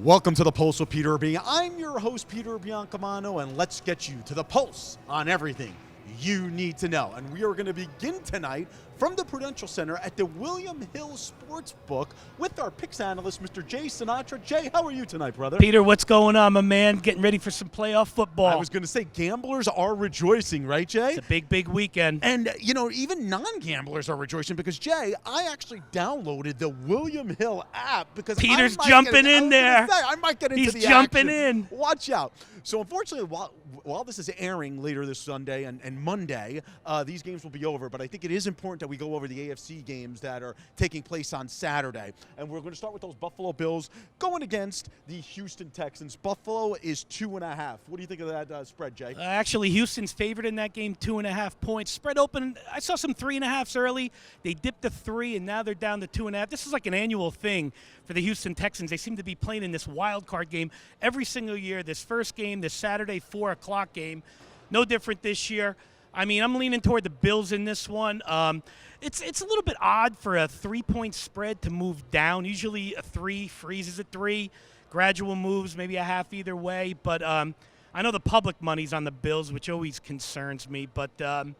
Welcome to the Pulse with Peter B. I'm your host, Peter Biancamano, and let's get you to the pulse on everything you need to know. And we are going to begin tonight from the Prudential Center at the William Hill Sportsbook with our picks analyst, Mr. Jay Sinatra. Jay, how are you tonight, brother? Peter, what's going on, my man? Getting ready for some playoff football. I was going to say, gamblers are rejoicing, right, Jay? It's a big, big weekend. And, you know, even non-gamblers are rejoicing because, Jay, I actually downloaded the William Hill app because Peter's jumping in there. I might get into He's the jumping action. in. Watch out. So, unfortunately, while this is airing later this Sunday and Monday, these games will be over. But I think it is important that we go over the AFC games that are taking place on Saturday. And we're going to start with those Buffalo Bills going against the Houston Texans. Buffalo is 2.5. What do you think of that spread, Jay? Actually, Houston's favored in that game, 2.5 points. Spread open. I saw some 3.5s early. They dipped to 3, and now they're down to 2.5. This is like an annual thing for the Houston Texans. They seem to be playing in this wild card game every single year. This first game, this Saturday 4 o'clock game, no different this year. I mean, I'm leaning toward the Bills in this one. It's a little bit odd for a 3-point spread to move down. Usually a 3 freezes at 3. Gradual moves, maybe a half either way. But I know the public money's on the Bills, which always concerns me. But I'm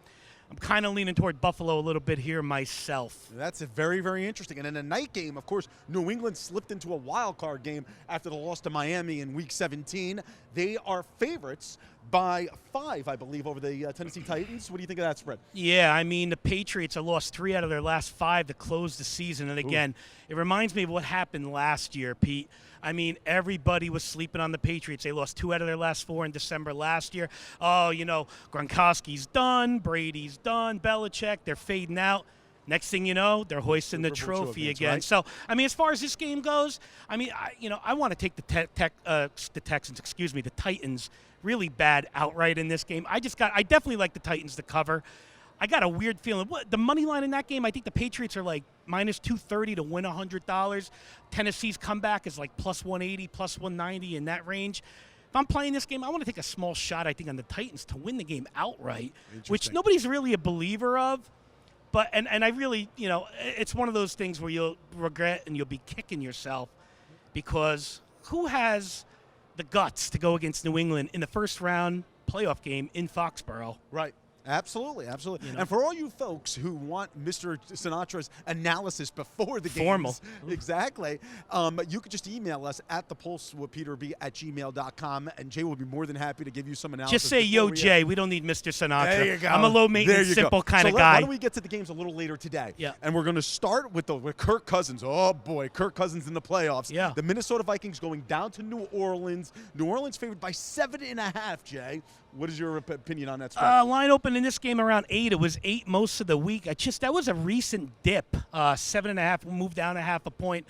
kind of leaning toward Buffalo a little bit here myself. That's a very, very interesting. And in a night game, of course, New England slipped into a wild card game after the loss to Miami in Week 17. They are favorites by 5, I believe, over the Tennessee Titans. What do you think of that spread? Yeah, I mean, the Patriots have lost 3 out of their last 5 to close the season. And again, It reminds me of what happened last year, Pete. I mean, everybody was sleeping on the Patriots. They lost 2 out of their last 4 in December last year. Oh, you know, Gronkowski's done, Brady's done, Belichick, they're fading out. Next thing you know, they're hoisting the trophy again. Right? So, I mean, as far as this game goes, I mean, I want to take the Titans really bad outright in this game. I definitely like the Titans to cover. I got a weird feeling. The money line in that game, I think the Patriots are like minus 230 to win $100. Tennessee's comeback is like plus 180, plus 190 in that range. If I'm playing this game, I want to take a small shot, I think, on the Titans to win the game outright, which nobody's really a believer of. But and I really, you know, it's one of those things where you'll regret and you'll be kicking yourself because who has the guts to go against New England in the first round playoff game in Foxborough? Right. Absolutely, absolutely. You know? And for all you folks who want Mr. Sinatra's analysis before the games, formal, exactly, you could just email us at thepulsewithpeterb@gmail.com, and Jay will be more than happy to give you some analysis. Just say, yo, Jay, we don't need Mr. Sinatra. There you go. I'm a low-maintenance, simple kind of guy. Why don't we get to the games a little later today? Yeah. And we're going to start with Kirk Cousins. Oh, boy, Kirk Cousins in the playoffs. Yeah. The Minnesota Vikings going down to New Orleans. New Orleans favored by 7.5, Jay. What is your opinion on that spread? Line open in this game around 8. It was 8 most of the week. That was a recent dip. 7.5 moved down a half a point.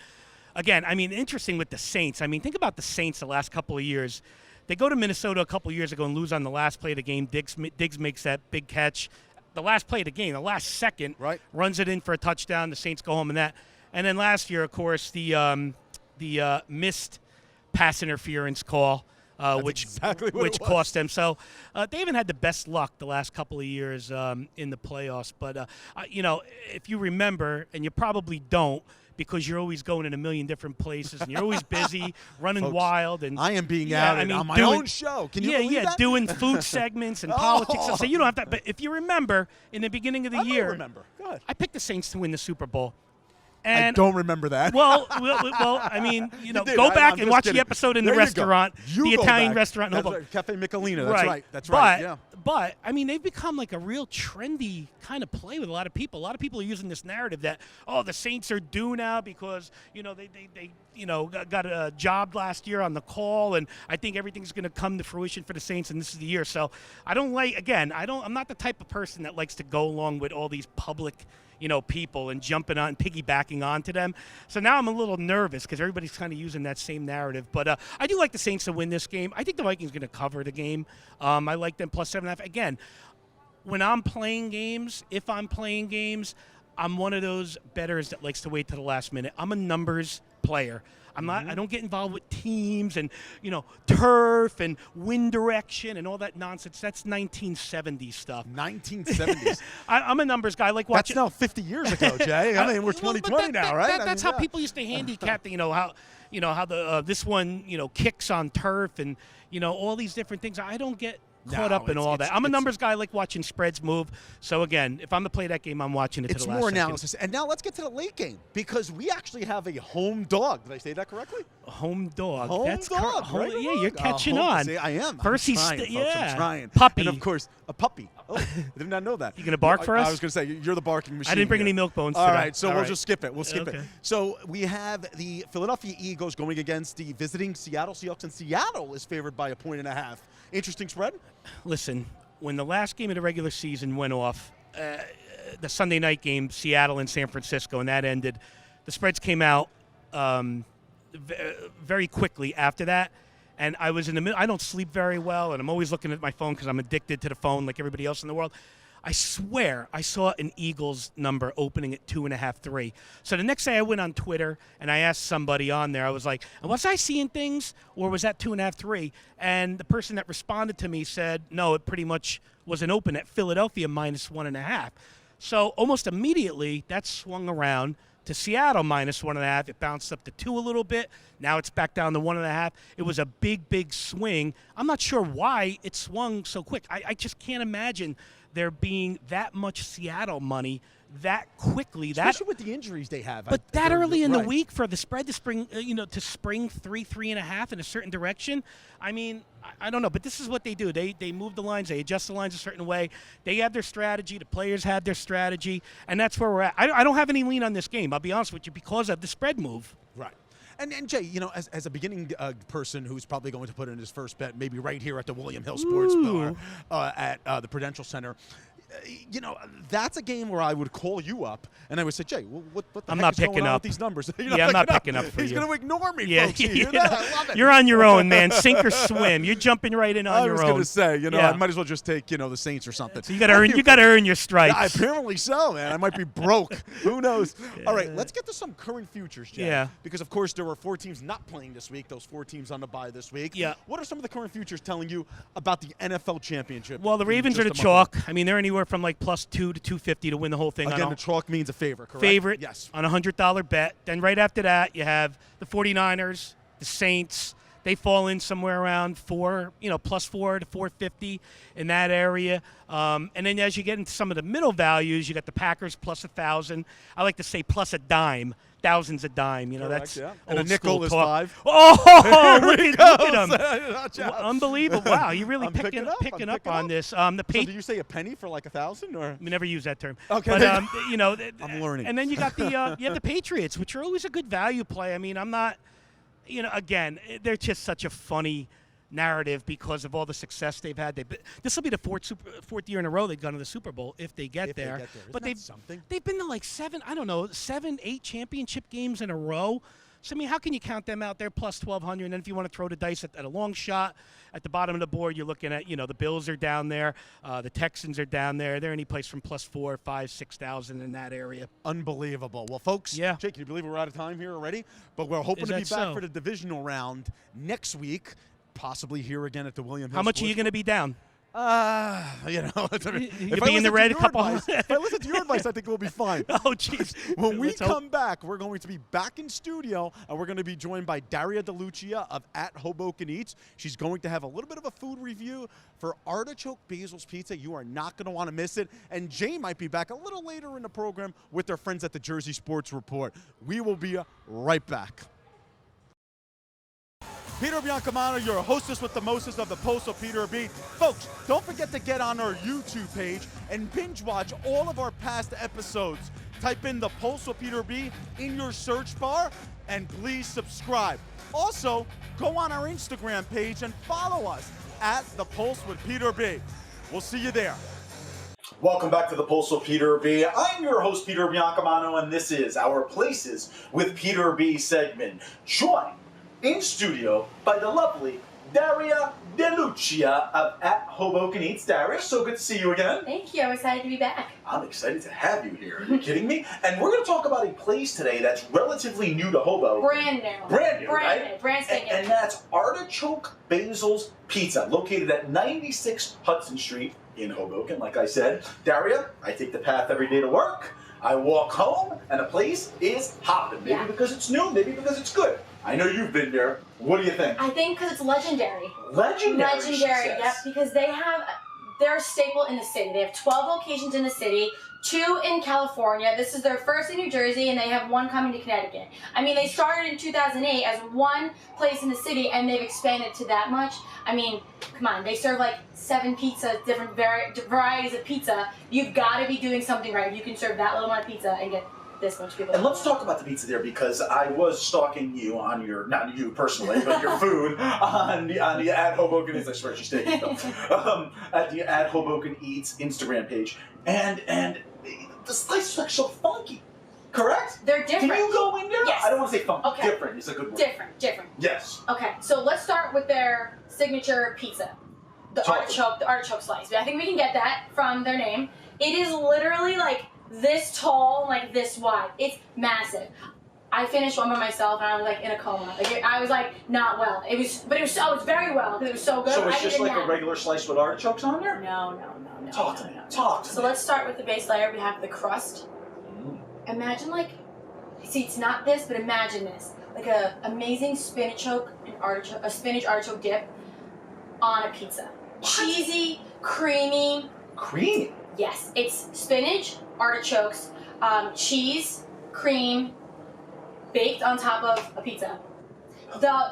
Again, I mean, interesting with the Saints. I mean, think about the Saints the last couple of years. They go to Minnesota a couple of years ago and lose on the last play of the game. Diggs makes that big catch. The last play of the game, the last second, right, runs it in for a touchdown. The Saints go home in that. And then last year, of course, the missed pass interference call. Which cost them. So they haven't had the best luck the last couple of years in the playoffs. But, you know, if you remember, and you probably don't, because you're always going in a million different places, and you're always busy, running Folks, wild. And I am being outed on my own show. Can you believe that? doing food segments and politics. So you don't have to. But if you remember, in the beginning of the year, I picked the Saints to win the Super Bowl. And I don't remember that. Well, I mean, you know, go back and watch the episode in the restaurant, the Italian restaurant in Hoboken. Right. Cafe Michelina. That's right. That's but, right. Yeah. But I mean, they've become like a real trendy kind of play with a lot of people. A lot of people are using this narrative that the Saints are due now because you know they got a job last year on the call, and I think everything's going to come to fruition for the Saints, and this is the year. So I'm not the type of person that likes to go along with all these public people and jumping on, piggybacking onto them. So now I'm a little nervous because everybody's kind of using that same narrative. But I do like the Saints to win this game. I think the Vikings are going to cover the game. I like them plus 7.5. Again, when I'm playing games, if I'm playing games, I'm one of those bettors that likes to wait to the last minute. I'm a numbers player. I'm not. I don't get involved with teams and turf and wind direction and all that nonsense. That's 1970s stuff. 1970s. I'm a numbers guy. I like watching. That's now 50 years ago, Jay. I mean, we're 2020 now, right? That's how people used to handicap. How how the this one, kicks on turf and, all these different things. I don't get caught up in all that. I'm a numbers guy. I like watching spreads move. So, again, if I'm to play that game, I'm watching it to the last second. It's more analysis. And now let's get to the late game because we actually have a home dog. Did I say that correctly? A home dog. Home dog. Right? Yeah, you're catching on. See, I am. First I'm he's trying, folks. I'm trying. Puppy. And, of course, a puppy. Oh, I did not know that. You going to bark for us? I was going to say, you're the barking machine. I didn't bring here. any milk bones All today. right, so we'll just skip it. We'll skip Okay. it. So we have the Philadelphia Eagles going against the visiting Seattle Seahawks, and Seattle is favored by 1.5. Interesting spread? Listen, when the last game of the regular season went off, the Sunday night game, Seattle and San Francisco, and that ended, the spreads came out very quickly after that. And I was in the middle. I don't sleep very well, and I'm always looking at my phone because I'm addicted to the phone like everybody else in the world. I swear I saw an Eagles number opening at 2.5, 3. So the next day I went on Twitter and I asked somebody on there. I was like, was I seeing things or was that 2.5, 3? And the person that responded to me said, no, it pretty much was an open at Philadelphia -1.5. So almost immediately that swung around to Seattle -1.5. It bounced up to 2 a little bit. Now it's back down to 1.5. It was a big swing. I'm not sure why it swung so quick. I just can't imagine there being that much Seattle money that quickly. Especially with the injuries they have. But that early in the week for the spread to spring, to spring 3.5 in a certain direction. I mean, I don't know, but this is what they do. They move the lines. They adjust the lines a certain way. They have their strategy. The players have their strategy, and that's where we're at. I don't have any lean on this game, I'll be honest with you, because of the spread move. Right. And Jay, as a beginning person who's probably going to put in his first bet, maybe right here at the William Hill Sports Bar at the Prudential Center, that's a game where I would call you up and I would say, Jay, what the I'm heck not is going picking on up with these numbers? I'm not picking up for He's you. going to ignore me, yeah, folks. You know? I love it. You're on your own, man. Sink or swim. You're jumping right in on your own. I was going to say, I might as well just take, the Saints or something. So you got to earn your stripes. Yeah, apparently so, man. I might be broke. Who knows? All right, let's get to some current futures, Jay. Yeah. Because, of course, there were 4 teams not playing this week. Those 4 teams on the bye this week. Yeah. What are some of the current futures telling you about the NFL championship? Well, the Ravens are the chalk. I mean, they're anywhere from like +2 to 250 to win the whole thing. Again, the chalk means a favorite, correct? Favorite, yes. On a $100 bet. Then right after that, you have the 49ers, the Saints. They fall in somewhere around +4 to 450 in that area. And then as you get into some of the middle values, you got the Packers +1,000. I like to say plus a dime. Thousands a dime, Correct, that's yeah. And a nickel is 5. Oh, look at them! Unbelievable! Wow, you're really picking up on this. So do you say a penny for like 1,000, or we never use that term? Okay, but I'm learning. And then you got the Patriots, which are always a good value play. I mean, I'm not, again, they're just such a funny narrative because of all the success they've had. This will be the fourth year in a row they've gone to the Super Bowl if they get there. But they've been to like 7, 8 championship games in a row. So, I mean, how can you count them out? They're +1,200. And then if you want to throw the dice at a long shot at the bottom of the board, you're looking at, the Bills are down there. The Texans are down there. They're any place from +4, 5, 6,000 in that area. Unbelievable. Well, folks, yeah. Jake, can you believe we're out of time here already? But we're hoping to be back for the divisional round next week. Possibly here again at the William Hill. How much are you going to be down? If be in the red a couple. If I listen to your advice, I think we'll be fine. Oh, jeez. When we come back, we're going to be back in studio, and we're going to be joined by Daria DeLucia of at Hoboken Eats. She's going to have a little bit of a food review for Artichoke Basil's Pizza. You are not going to want to miss it. And Jay might be back a little later in the program with their friends at the Jersey Sports Report. We will be right back. Peter Biancamano, your hostess with the mostest of the Postal Peter B. Folks, don't forget to get on our YouTube page and binge watch all of our past episodes. Type in the Postal Peter B in your search bar and please subscribe. Also, go on our Instagram page and follow us at The Pulse with Peter B. We'll see you there. Welcome back to the Pulse of Peter B. I'm your host, Peter Biancamano, and this is our Places with Peter B segment. Joined in studio by the lovely Daria DeLucia of at Hoboken Eats. Daria, so good to see you again. Thank you. I'm excited to be back. I'm excited to have you here. Are you kidding me? And we're going to talk about a place today that's relatively new to Hobo. Brand new. Brand new, right? Brand spanking. And that's Artichoke Basil's Pizza, located at 96 Hudson Street in Hoboken. Like I said, Daria, I take the path every day to work. I walk home, and the place is hopping. Maybe because it's new, maybe because it's good. I know you've been there. What do you think? I think because it's legendary. Legendary, she Legendary, says. yep. Because they're a staple in the city. They have 12 locations in the city, 2 in California. This is their first in New Jersey, and they have 1 coming to Connecticut. I mean, they started in 2008 as 1 place in the city, and they've expanded to that much. I mean, come on, they serve like 7 pizzas, different varieties of pizza. You've got to be doing something right. You can serve that little amount of pizza and get this much people. And let's talk about the pizza there, because I was stalking you on your, not you personally, but your food on the at Hoboken Eats. I swear she's taking it. At the at Hoboken Eats Instagram page, and the slices are so funky. Correct? They're different. Can you go in there? Yes. I don't want to say funky. Okay. Different is a good word. Different. Yes. Okay, so let's start with their signature pizza, the artichoke slice. I think we can get that from their name. It is literally like this tall, like this wide. It's massive. I finished one by myself, and I was like in a coma. Like I was like not well. It was very well because it was so good. So it's just like a regular slice with artichokes on there? No. Talk to me. Talk to me. So let's start with the base layer. We have the crust. Imagine see, it's not this, but imagine this. Like a amazing spinach artichoke dip on a pizza. What? Cheesy, creamy. Creamy? Yes, it's spinach, artichokes, cheese, cream, baked on top of a pizza.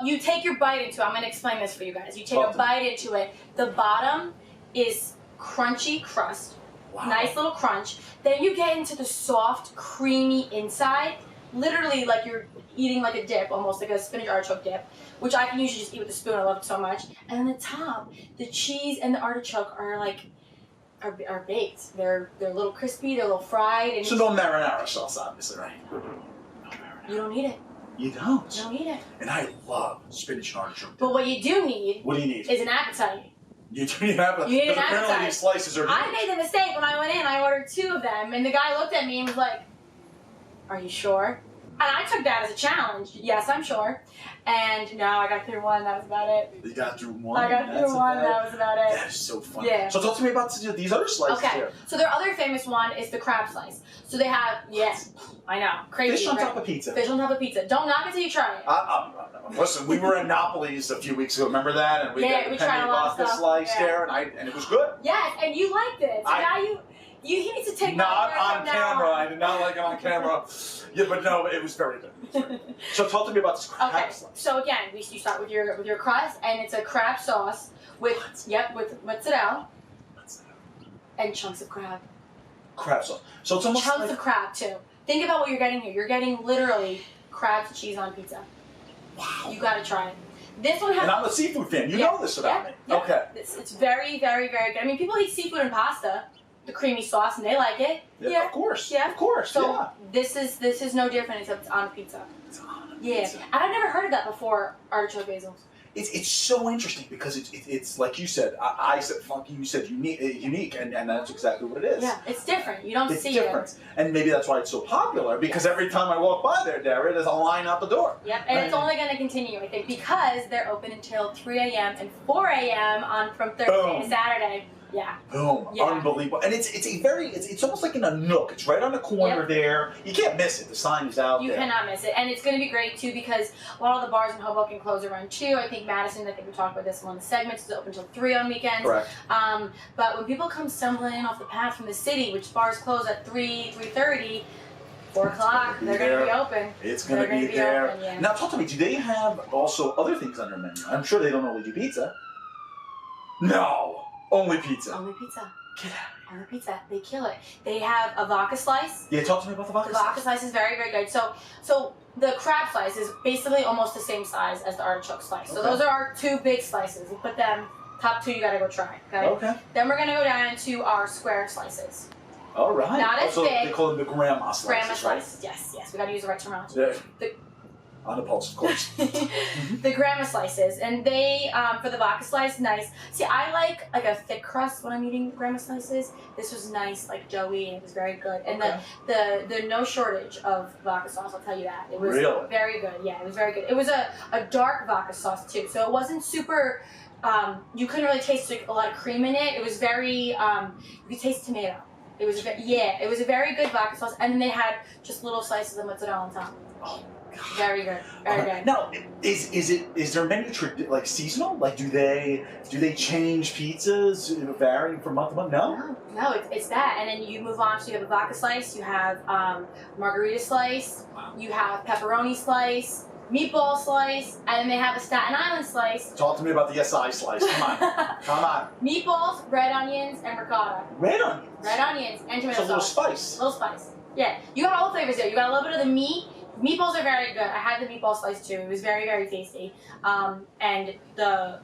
You take your bite into it. I'm going to explain this for you guys. You take a bite into it. The bottom is crunchy crust. Wow. Nice little crunch. Then you get into the soft, creamy inside. Literally like you're eating like a dip, almost like a spinach artichoke dip, which I can usually just eat with a spoon. I love it so much. And on the top, the cheese and the artichoke are baked. They're a little crispy, they're a little fried. And so no marinara sauce, obviously, right? No you don't need it. You don't? You don't need it. And I love spinach and artichoke dip. But what you do need is an appetite. You need an appetite. You need an apparently appetite. These slices are I made the mistake when I went in. I ordered 2 of them, and the guy looked at me and was like, "Are you sure?" And I took that as a challenge. Yes, I'm sure. And no, I got through 1. That was about it. You got through 1? I got through 1. That was about it. That is so funny. Yeah. So talk to me about these other slices here. So their other famous one is the crab slice. So they have, I know, crazy. Fish on top of pizza. Fish on top of pizza. Don't knock it till you try it. Listen, we were in Napoli's a few weeks ago. Remember that? And we got we the tried penne a lot of vodka stuff. slice there, and it was good. Yes, and you liked it. So now he needs to take not that on camera. I did not like it on camera. Yeah, but no, it was very good. So talk to me about this crab slice. So again, you start with your crust, and it's a crab sauce with mozzarella and chunks of crab. Crab sauce. So it's almost chunks like of crab too. Think about what you're getting here. You're getting literally crab cheese on pizza. Wow. You gotta try it. This one has. And I'm a seafood fan. You know this about me. Yeah. Okay. It's very, very, very good. I mean, people eat seafood and pasta, the creamy sauce, and they like it. Yeah. Of course. Yeah. Of course. So this is no different except it's on pizza. It's on a Yeah. pizza. And I've never heard of that before. Artichoke basils. It's so interesting because it's like you said. I said funky. You said unique, and that's exactly what it is. Yeah, it's different. You don't see different. And maybe that's why it's so popular, because every time I walk by there, there's a line out the door. Yep, and it's only going to continue, I think, because they're open until 3 a.m. and 4 a.m. from Thursday to Saturday. Yeah. Boom. Yeah. Unbelievable. And it's almost like in a nook. It's right on the corner there. You can't miss it. The sign is out there. You cannot miss it. And it's going to be great, too, because a lot of the bars in Hoboken close around 2. I think Madison, we talked about this in one of the segments, is open until 3 on weekends. Correct. But when people come stumbling in off the path from the city, which bars close at 3:30, 4 o'clock, they're going to be open. It's going to be there. Open, yeah. Now, talk to me. Do they have also other things on their menu? I'm sure they don't only do pizza. No. Only pizza. Only pizza. Get out. Only pizza. They kill it. They have a vodka slice. Yeah, talk to me about the vodka slice. The vodka slice is very, very good. So the crab slice is basically almost the same size as the artichoke slice. So those are our 2 big slices. We put them, top 2 you gotta go try. Okay. Then we're gonna go down to our square slices. All right. Not as big. They call them the grandma slices. Grandma slices. Yes. We gotta use the right terminology. Yeah. On the pulse, of course. The grandma slices, and they for the vodka slice, nice. See, I like a thick crust when I'm eating grandma slices. This was nice, like doughy, and it was very good. And the no shortage of vodka sauce, I'll tell you that. It was very good. Yeah, it was very good. It was a dark vodka sauce too, so it wasn't super. You couldn't really taste a lot of cream in it. It was very. You could taste tomato. It was it was a very good vodka sauce, and then they had just little slices of mozzarella on top. Very good. Very good. Now, is there many like seasonal? Like, do they change pizzas varying from month to month? No, it's that. And then you move on to, you have a vodka slice, you have margarita slice, you have pepperoni slice, meatball slice, and then they have a Staten Island slice. Talk to me about the SI slice. Come on. Come on. Meatballs, red onions, and ricotta. Red onions? Red onions and tomato sauce. A little spice. A little spice. Yeah. You got all the flavors there. You got a little bit of the meat. Meatballs are very good. I had the meatball slice too. It was very, very tasty. And the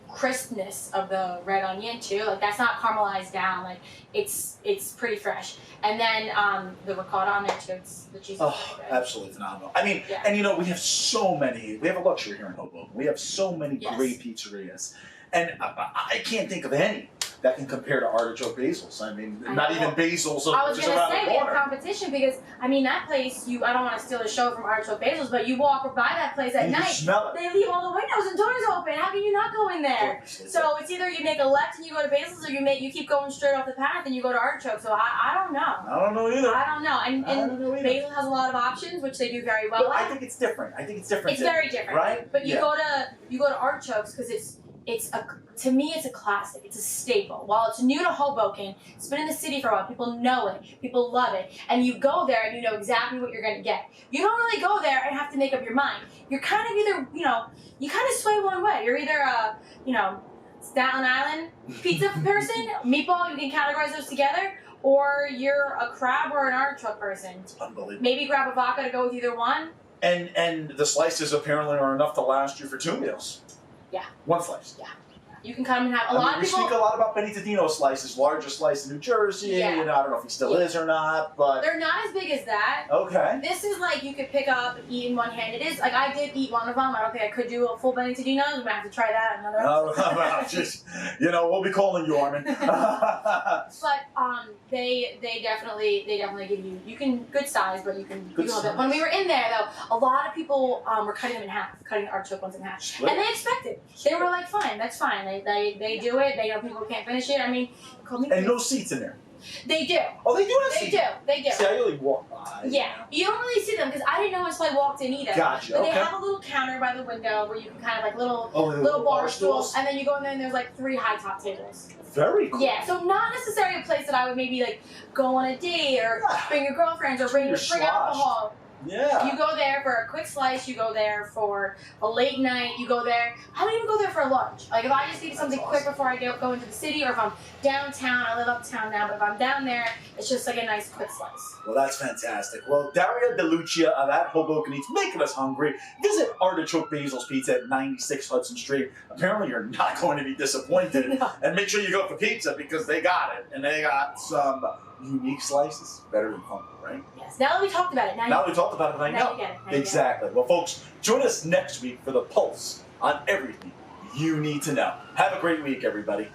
crispness of the red onion too. Like, that's not caramelized down. Like, it's pretty fresh. And then the ricotta on there too. It's the cheese. Oh, absolutely phenomenal. I mean, and you know, we have a luxury here in Hoboken. We have so many great pizzerias. And I can't think of any that can compare to Artichoke Basil's. I mean, not even Basil's. I was just going to around say, the we corner. have competition because, I mean, that place, I don't want to steal the show from Artichoke Basil's, but you walk by that place at You night, smell it. they leave all the windows and doors open. How can you not go in there? So it's either you make a left and you go to Basil's, or you keep going straight off the path and you go to Artichoke. So I don't know. I don't know either. I don't know. And Basil has a lot of options, which they do very well But at. I think it's different. It's different. It's very different, right? But you go to Artichokes because to me, it's a classic. It's a staple. While it's new to Hoboken, it's been in the city for a while. People know it. People love it. And you go there and you know exactly what you're going to get. You don't really go there and have to make up your mind. You're kind of either, you kind of sway one way. You're either a, Staten Island pizza person, meatball, you can categorize those together, or you're a crab or an artichoke person. It's unbelievable. Maybe grab a vodka to go with either one. And the slices apparently are enough to last you for 2 meals. Yeah. One slice. Yeah. You can come and have a lot of people. We speak a lot about Benny Tadino's slices, largest slice in New Jersey. Yeah. I don't know if he still is or not, but They're not as big as that. okay. This is like you could pick up and eat in one hand. It is like I did eat one of them. I don't think I could do a full Benny Tadino's. I'm gonna have to try that another. Just we'll be calling you, Armin. But they definitely give you can good size, but you can do a little bit. When we were in there though, a lot of people were cutting them in half, cutting the artichoke ones in half, and they expected. They were like, fine, that's fine. They do it. They know people can't finish it. I mean, call me. And no seats in there. They do. Oh, they do have seats. They do. See, I only walk by. Yeah, you don't really see them because I didn't know until I walked in either. Gotcha. But they have a little counter by the window where you can kind of like little bar stools, and then you go in there and there's like 3 high top tables. Very cool. Yeah, so not necessarily a place that I would maybe like go on a date or bring your girlfriends or bring alcohol. Yeah. You go there for a quick slice, you go there for a late night, you go there. I don't even go there for lunch. Like if I just need something quick before I go into the city, or if I'm downtown, I live uptown now, but if I'm down there, it's just like a nice quick slice. Well, that's fantastic. Well, Daria DeLucia of At Hoboken Eats, making us hungry. Visit Artichoke Basil's Pizza at 96 Hudson Street. Apparently, you're not going to be disappointed. No. And make sure you go for pizza because they got it. And they got some unique slices. Better than fun, right? Yes. Now that we talked about it, Now we talked about it, I know. Now you get it. Exactly. Well, folks, join us next week for the Pulse on everything you need to know. Have a great week, everybody.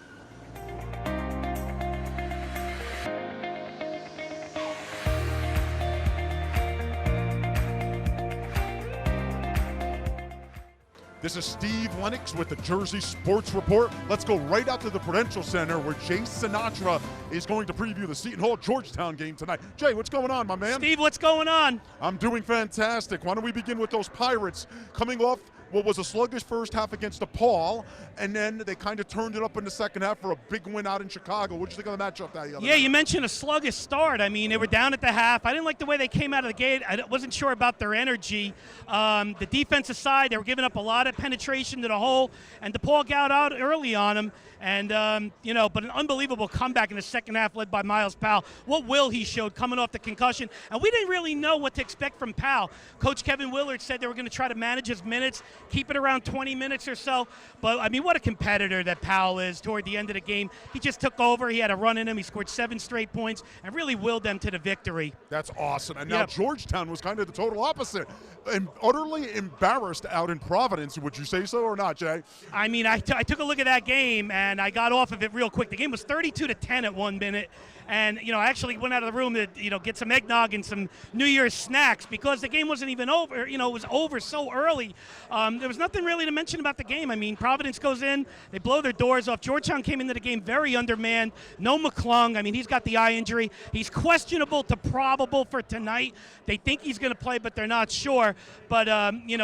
This is Steve Lennox with the Jersey Sports Report. Let's go right out to the Prudential Center where Jay Sinatra is going to preview the Seton Hall Georgetown game tonight. Jay, what's going on, my man? Steve, what's going on? I'm doing fantastic. Why don't we begin with those Pirates coming off what was a sluggish first half against DePaul, and then they kind of turned it up in the second half for a big win out in Chicago. What did you think of the matchup that the other night? You mentioned a sluggish start. I mean, they were down at the half. I didn't like the way they came out of the gate. I wasn't sure about their energy. The defensive side, they were giving up a lot of penetration to the hole, and DePaul got out early on them. And, but an unbelievable comeback in the second half led by Miles Powell. What will he showed coming off the concussion. And we didn't really know what to expect from Powell. Coach Kevin Willard said they were going to try to manage his minutes, keep it around 20 minutes or so. But, I mean, what a competitor that Powell is toward the end of the game. He just took over. He had a run in him. He scored 7 straight points and really willed them to the victory. That's awesome. And now Georgetown was kind of the total opposite. And utterly embarrassed out in Providence. Would you say so or not, Jay? I mean, I took a look at that game, and I got off of it real quick. The game was 32-10 at 1 minute. And, I actually went out of the room to, get some eggnog and some New Year's snacks because the game wasn't even over. It was over so early. There was nothing really to mention about the game. I mean, Providence goes in, they blow their doors off. Georgetown came into the game very undermanned. No McClung. I mean, he's got the eye injury. He's questionable to probable for tonight. They think he's going to play, but they're not sure. But,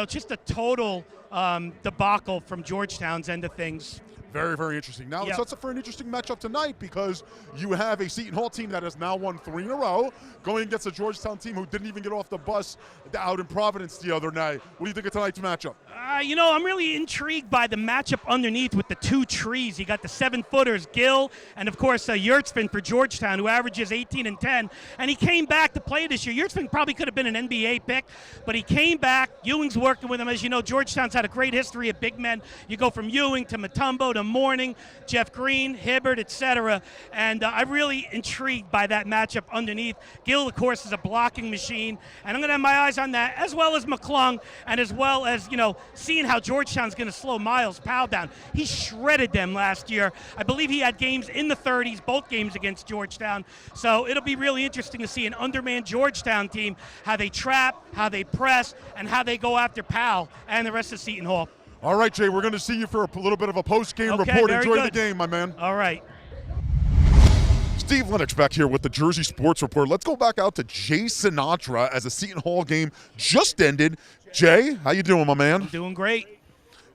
just a total debacle from Georgetown's end of things. Very, very interesting. Now it sets up for an interesting matchup tonight because you have a Seton Hall team that has now won 3 in a row going against a Georgetown team who didn't even get off the bus out in Providence the other night. What do you think of tonight's matchup? I'm really intrigued by the matchup underneath with the 2 trees. You got the 7-footers, Gill, and of course Yurtsman for Georgetown, who averages 18 and 10. And he came back to play this year. Yurtsman probably could have been an NBA pick, but he came back. Ewing's working with him. As you know, Georgetown's had a great history of big men. You go from Ewing to Mutombo to Morning, Jeff Green, Hibbert, etc. And I'm really intrigued by that matchup underneath. Gill, of course, is a blocking machine, and I'm going to have my eyes on that, as well as McClung, and as well as, seeing how Georgetown's going to slow Miles Powell down. He shredded them last year. I believe he had games in the 30s, both games against Georgetown. So it'll be really interesting to see an undermanned Georgetown team, how they trap, how they press, and how they go after Powell and the rest of Seton Hall. All right, Jay, we're going to see you for a little bit of a post-game report. Enjoy the game, my man. All right. Steve Lennox back here with the Jersey Sports Report. Let's go back out to Jay Sinatra as the Seton Hall game just ended. Jay, how you doing, my man? I'm doing great.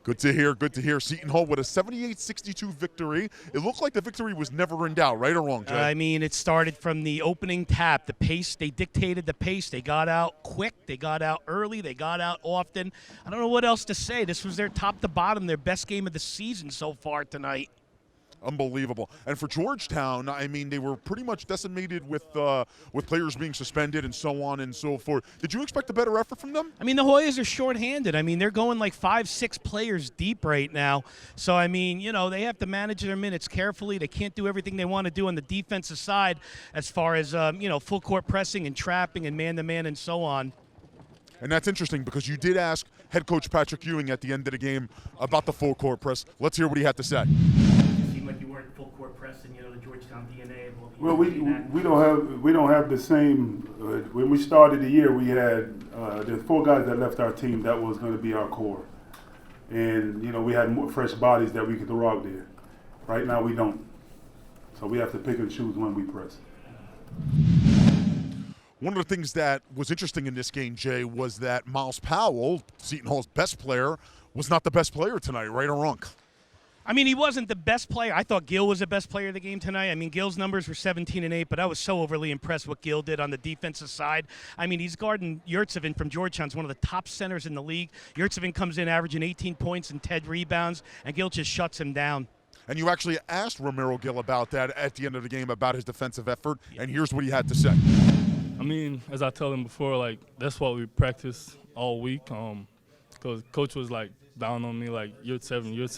Good to hear, good to hear. Seton Hall with a 78-62 victory. It looked like the victory was never in doubt, right or wrong, Jay? I mean, it started from the opening tap. The pace, they dictated the pace. They got out quick. They got out early. They got out often. I don't know what else to say. This was their top to bottom, their best game of the season so far tonight. Unbelievable. And for Georgetown, I mean, they were pretty much decimated with players being suspended and so on and so forth. Did you expect a better effort from them? I mean, the Hoyas are shorthanded. I mean, they're going like 5-6 players deep right now. So, I mean, they have to manage their minutes carefully. They can't do everything they want to do on the defensive side as far as, full court pressing and trapping and man-to-man and so on. And that's interesting because you did ask head coach Patrick Ewing at the end of the game about the full court press. Let's hear what he had to say. Like you weren't full court pressing, the Georgetown DNA. Well, we don't have the same. When we started the year, we had there's 4 guys that left our team. That was going to be our core, and we had more fresh bodies that we could throw out there. Right now, we don't. So we have to pick and choose when we press. One of the things that was interesting in this game, Jay, was that Miles Powell, Seton Hall's best player, was not the best player tonight, right or wrong? I mean, he wasn't the best player. I thought Gill was the best player of the game tonight. I mean, Gill's numbers were 17 and 8, but I was so overly impressed what Gill did on the defensive side. I mean, he's guarding Yurtsman from Georgetown, one of the top centers in the league. Yurtsman comes in averaging 18 points and 10 rebounds, and Gill just shuts him down. And you actually asked Romero Gill about that at the end of the game, about his defensive effort, and here's what he had to say. I mean, as I told him before, that's what we practiced all week. Because Coach was, down on me, you're seven, you're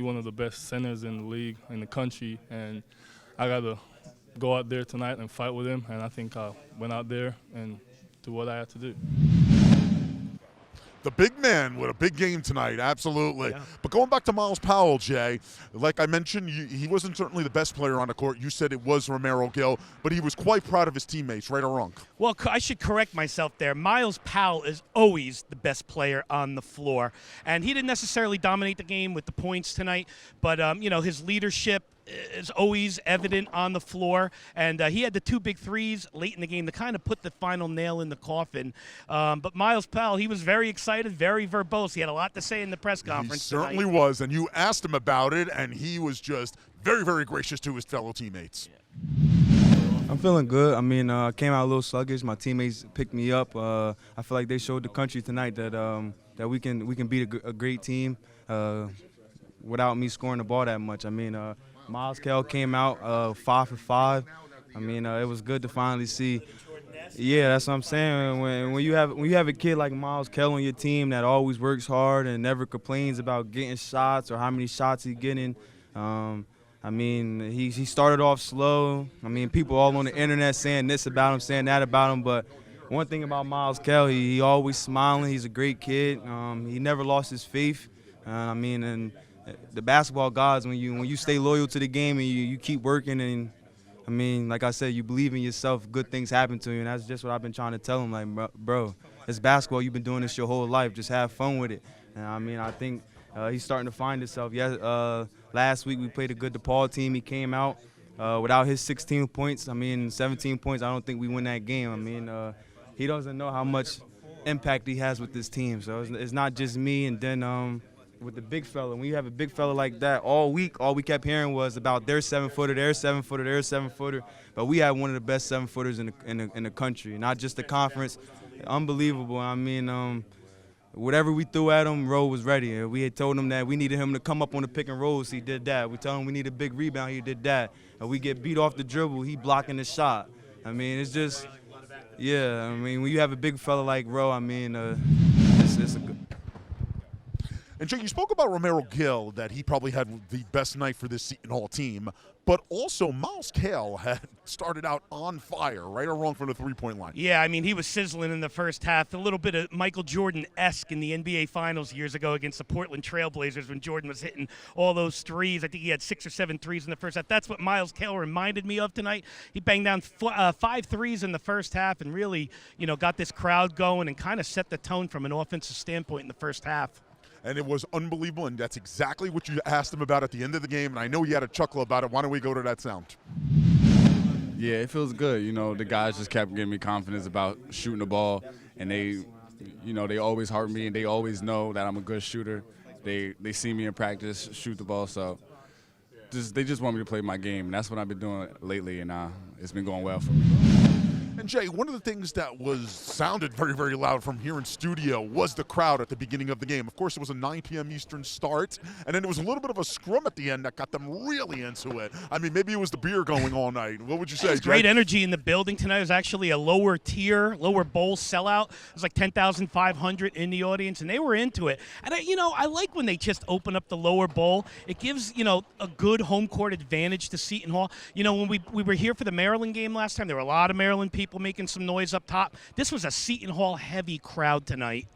one of the best centers in the league, in the country, and I got to go out there tonight and fight with him, and I think I went out there and do what I had to do. The big man with a big game tonight, absolutely. Yeah. But going back to Miles Powell, Jay, like I mentioned, he wasn't certainly the best player on the court. You said it was Romero Gill, but he was quite proud of his teammates, right or wrong? Well, I should correct myself there. Miles Powell is always the best player on the floor. And he didn't necessarily dominate the game with the points tonight, but, his leadership is always evident on the floor, and he had the 2 big threes late in the game to kind of put the final nail in the coffin. But Miles Powell, he was very excited, very verbose. He had a lot to say in the press conference. He certainly was, and you asked him about it, and he was just very, very gracious to his fellow teammates. I'm feeling good. I mean, I came out a little sluggish. My teammates picked me up. I feel like they showed the country tonight that we can beat a great team without me scoring the ball that much. I mean, Miles Kell came out 5 for 5. I mean, it was good to finally see. Yeah, that's what I'm saying. When you have a kid like Miles Kell on your team that always works hard and never complains about getting shots or how many shots he's getting. I mean, he started off slow. I mean, people all on the internet saying this about him, saying that about him. But one thing about Miles Kell, he always smiling. He's a great kid. He never lost his faith. And the basketball gods, when you stay loyal to the game and you keep working and I mean, like I said, you believe in yourself, good things happen to you, and that's just what I've been trying to tell him. Like, bro, it's basketball. You've been doing this your whole life. Just have fun with it. And I mean, I think he's starting to find himself. Yeah, last week we played a good DePaul team. He came out without his 16 points. I mean, 17 points. I don't think we win that game. I mean, he doesn't know how much impact he has with this team. So it's not just me. And then with the big fella, when you have a big fella like that all week, all we kept hearing was about their 7-footer, their 7-footer, their 7-footer. But we had one of the best 7-footers in the country, not just the conference. Unbelievable. I mean, whatever we threw at him, Rowe was ready. We had told him that we needed him to come up on the pick and rolls. He did that. We told him we need a big rebound. He did that. And we get beat off the dribble. He blocking the shot. I mean, it's just, yeah. I mean, when you have a big fella like Rowe, I mean, it's a good. And Jay, you spoke about Romero Gill, that he probably had the best night for this Seton Hall team, but also Miles Cale had started out on fire, right or wrong, from the three-point line. Yeah, I mean, he was sizzling in the first half. A little bit of Michael Jordan-esque in the NBA Finals years ago against the Portland Trailblazers when Jordan was hitting all those threes. I think he had 6 or 7 threes in the first half. That's what Miles Cale reminded me of tonight. He banged down 5 threes in the first half and really, got this crowd going and kind of set the tone from an offensive standpoint in the first half. And it was unbelievable, and that's exactly what you asked him about at the end of the game, and I know you had a chuckle about it. Why don't we go to that sound? Yeah, it feels good. The guys just kept giving me confidence about shooting the ball, and they always heart me, and they always know that I'm a good shooter. They see me in practice, shoot the ball, so they just want me to play my game, and that's what I've been doing lately, and it's been going well for me. And Jay, one of the things that sounded very, very loud from here in studio was the crowd at the beginning of the game. Of course, it was a 9 p.m. Eastern start, and then it was a little bit of a scrum at the end that got them really into it. I mean, maybe it was the beer going all night. What would you say, Jay? Great energy in the building tonight. It was actually a lower bowl sellout. It was like 10,500 in the audience, and they were into it. And I like when they just open up the lower bowl. It gives a good home court advantage to Seton Hall. When we were here for the Maryland game last time, there were a lot of Maryland people making some noise up top. This was a Seton Hall heavy crowd tonight.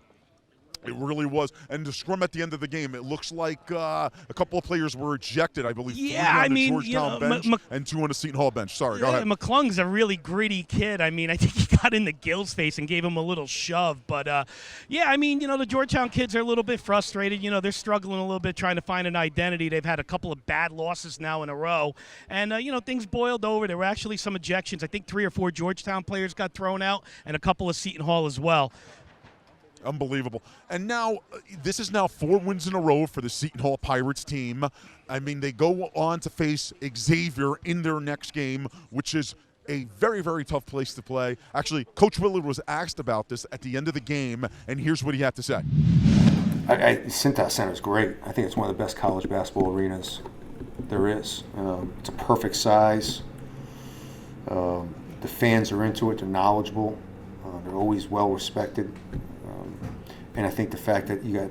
It really was. And the scrum at the end of the game, it looks like a couple of players were ejected, I believe. Yeah, 3 on the Georgetown bench and 2 on the Seton Hall bench. Sorry, go ahead. McClung's a really gritty kid. I mean, I think he got into Gill's face and gave him a little shove. But, the Georgetown kids are a little bit frustrated. They're struggling a little bit trying to find an identity. They've had a couple of bad losses now in a row. And, things boiled over. There were actually some ejections. I think 3 or 4 Georgetown players got thrown out and a couple of Seton Hall as well. Unbelievable. And now, this is now 4 wins in a row for the Seton Hall Pirates team. I mean, they go on to face Xavier in their next game, which is a very, very tough place to play. Actually, Coach Willard was asked about this at the end of the game, and here's what he had to say. Cintas Center is great. I think it's one of the best college basketball arenas there is. It's a perfect size. The fans are into it. They're knowledgeable. They're always well respected. And I think the fact that you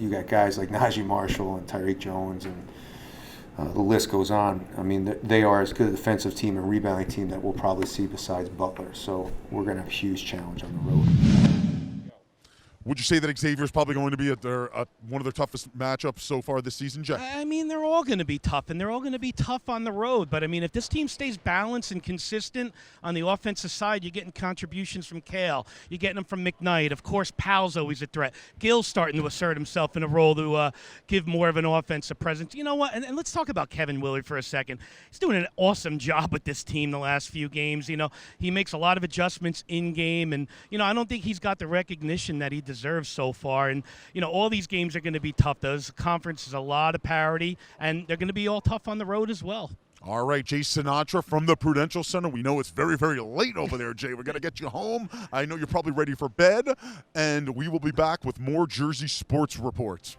got guys like Najee Marshall and Tyreek Jones and the list goes on. I mean, they are as good a defensive team and rebounding team that we'll probably see besides Butler. So we're going to have a huge challenge on the road. Would you say that Xavier is probably going to be one of their toughest matchups so far this season, Jay? I mean, they're all going to be tough, and they're all going to be tough on the road. But, I mean, if this team stays balanced and consistent on the offensive side, you're getting contributions from Cale. You're getting them from McKnight. Of course, Powell's always a threat. Gill's starting to assert himself in a role to give more of an offensive presence. You know what? And let's talk about Kevin Willard for a second. He's doing an awesome job with this team the last few games. He makes a lot of adjustments in-game, and, I don't think he's got the recognition that he deserves so far. And, all these games are going to be tough. This conference is a lot of parity, and they're going to be all tough on the road as well. All right, Jay Sinatra from the Prudential Center. We know it's very, very late over there, Jay. We're going to get you home. I know you're probably ready for bed, and we will be back with more Jersey sports reports.